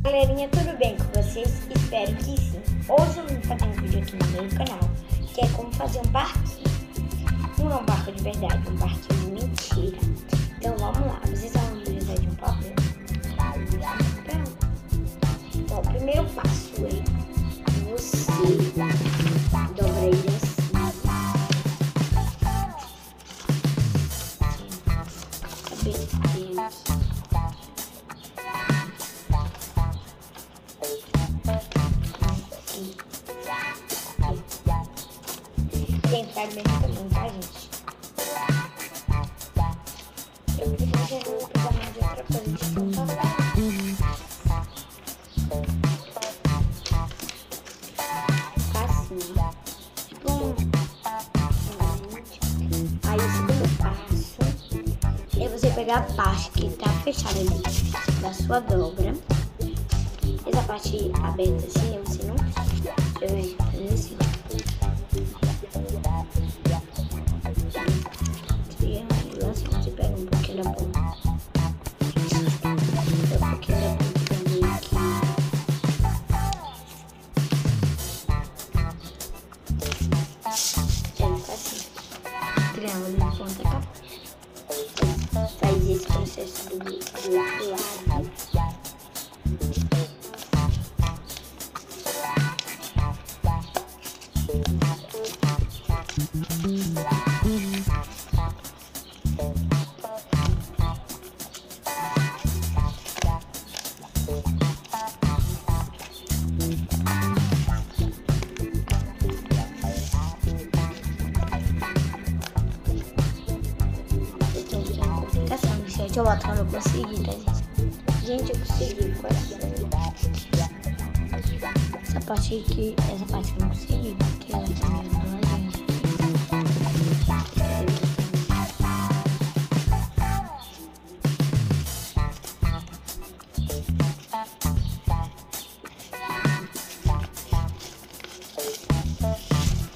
Galerinha, tudo bem com vocês? Espero que sim. Hoje eu vim fazer um vídeo aqui no meu canal, que é como fazer um barquinho. Não é um barco de verdade, um barquinho de mentira. Então vamos lá, vocês vão precisar de um papel. Então, o primeiro passo é você dobra ele assim. Tem fragmento também, tá, gente? Eu preciso pegar mais outra coisa de papel. Assim. Aí o segundo passo é você pegar a parte que tá fechada ali da sua dobra. Essa parte aberta assim, você não deve fazer assim. Você pega um pouquinho da ponta. Um pouquinho da ponta também aqui. Fica assim. Triângulo de ponta cá. Faz esse processo do outro lado. Deixa eu botar quando eu conseguir, tá, gente? Gente, eu consegui, coração. Essa parte aqui, essa parte eu não consegui, porque ela tá meio doente.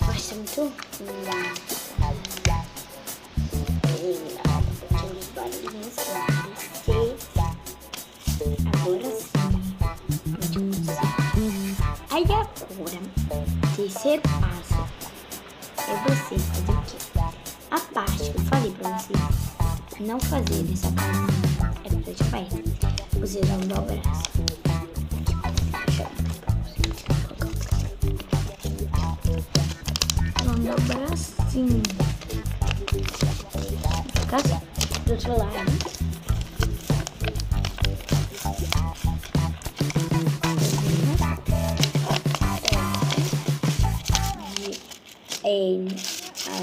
Nossa, muito ruim. Agora sim. Aí agora, terceiro passo é você fazer aqui. A parte que eu falei pra você não fazer nessa casinha é frente aberta. Vocês vão dobrar assim. Vão dobrar assim. Fica assim. Do outro lado.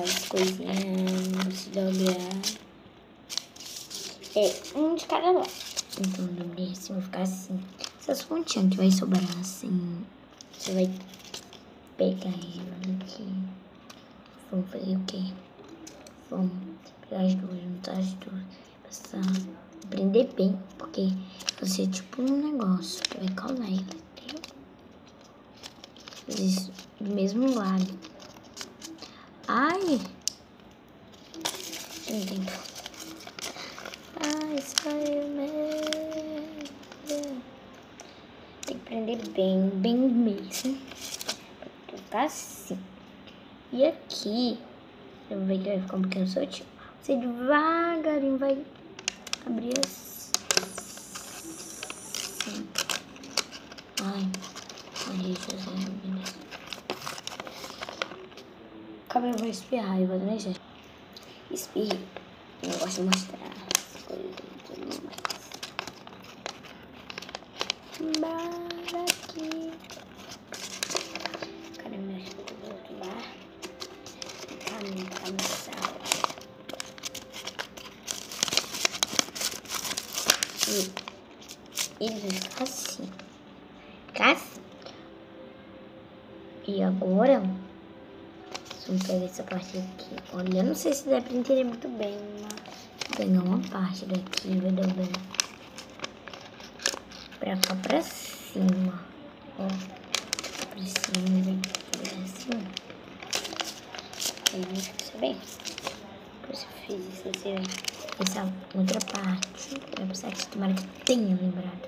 As coisinhas se dobrar. Um de cada lado. Então, dobrei assim, vai ficar assim. Essas pontinhas que vai sobrar assim. Você vai pegar ela aqui. Vamos fazer o quê? Vamos pegar as duas, juntar as duas. Passar. Prender bem, porque você é tipo um negócio que vai colar ele, entendeu? Fazer isso do mesmo lado. Ai! Não tem. Ai, Spider-Man. Tem que prender bem, bem mesmo. Pra ficar assim. E aqui, eu vou ver que vai ficar um pouquinho soltinho. Você devagarinho vai abrir assim. Ai, deixa eu ver. Calma, eu vou espirrar, eu vou dar jeito. Espirre. Eu gosto de mostrar as coisas e tudo mais. Bora aqui. Cadê minha chuva do outro bar? Camisal. E ele vai ficar assim. Ficar assim. E agora... Vamos pegar essa parte aqui. Olha, eu não sei se dá pra entender muito bem, mas vou pegar uma parte daqui e vai dobrar pra cá pra cima. Ó, pra cima, vai pegar assim. Aí vai ficar bem. Depois eu fiz isso, você vai. Essa outra parte vai precisar que tomara que tenha lembrado.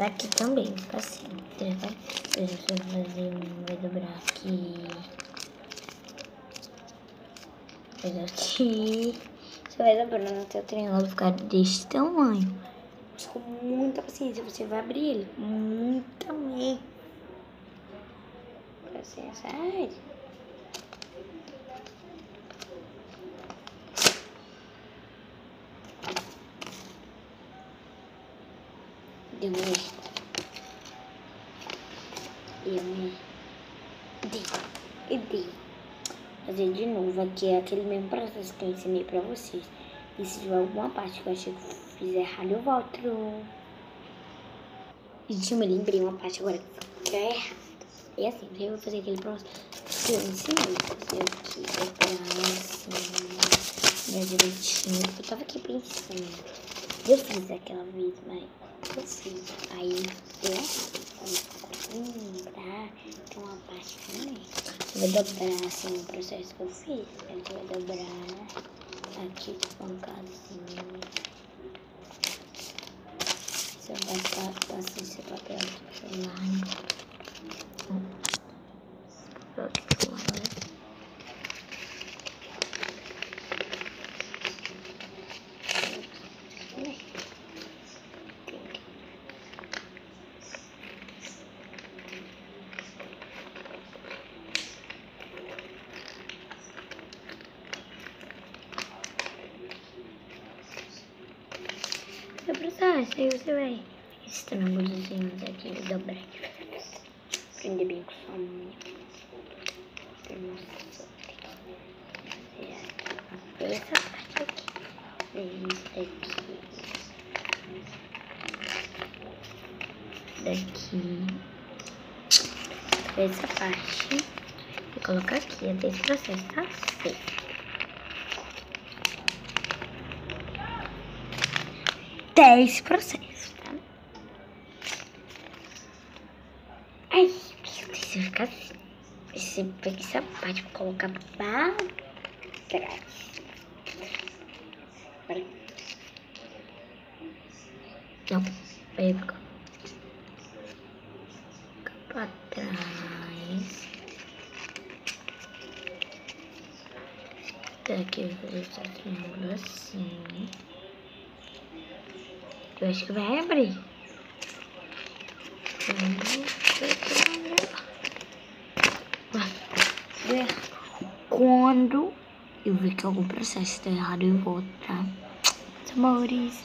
passar aqui também, fica assim. Você vai fazer vai dobrar aqui. Mas aqui. Você vai dobrando até o triângulo ficar desse tamanho. Mas com muita paciência, você vai abrir ele. Muita mesmo. Paciência, ai. Demorei. Dei. Fazer de novo aqui é aquele mesmo processo que eu ensinei pra vocês. E se tiver alguma parte que eu achei que eu fiz errado, eu volto. Gente, eu me lembrei uma parte agora que ficou errada. E assim, eu vou fazer aquele processo que eu ensinei. Fazer aqui, preparar assim, né, direitinho. Eu tava aqui pensando. Eu fiz aquela vez, mas eu fiz. Aí, lembrar, tem uma parte também. Você vai dobrar assim o processo que eu fiz. Aí você vai dobrar aqui, tipo um casinho. Você vai passar esse papel aqui pro lado. Seu processo, aí você vai esses triângulozinhos aqui e dobrar aqui. Prender bem com sua unha. Essa parte aqui. Daqui. Essa parte. Vou colocar aqui. Até esse processo tá feito. Até esse processo, tá? Ai, meu Deus, vai ficar assim. Você pega essa parte pra colocar pra trás. Não, vai ficar pra trás. Daqui eu vou fazer esse triângulo assim. Eu acho que vai abrir. Quando eu ver que algum processo está errado, eu volto, tá? Amores.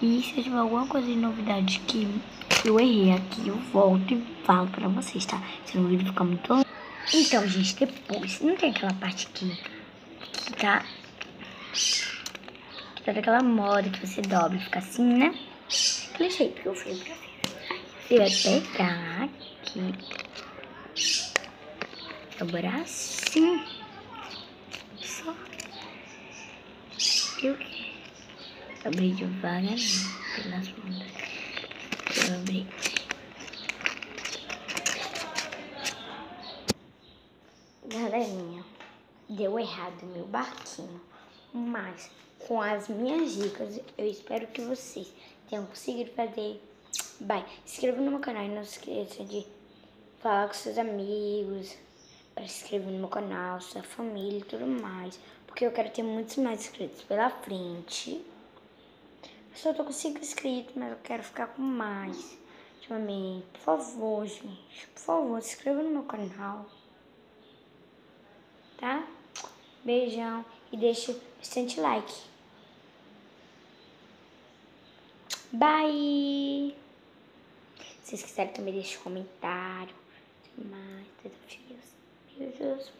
E se tiver alguma coisa de novidade que eu errei aqui, eu volto e falo pra vocês, tá? Se o vídeo ficar muito longo. Então, gente, depois, não tem aquela parte aqui tá? Sabe aquela moda que você dobra e fica assim, né? Aquele jeito que eu fiz pra você. Você vai pegar aqui, dobrar assim. Só. E o quê? Abrir devagarzinho pelas pontas. Eu abri. Galerinha, deu errado meu barquinho, mas com as minhas dicas, eu espero que vocês tenham conseguido fazer. Bye, se inscreva no meu canal e não se esqueça de falar com seus amigos, para se inscrever no meu canal, sua família e tudo mais, porque eu quero ter muitos mais inscritos pela frente. Eu só tô com 5 inscritos, mas eu quero ficar com mais ultimamente. Por favor, gente, por favor, se inscreva no meu canal, tá? Beijão e deixe bastante like. Bye! Se vocês quiserem também deixe um comentário. Tudo mais, desafios. Beijos.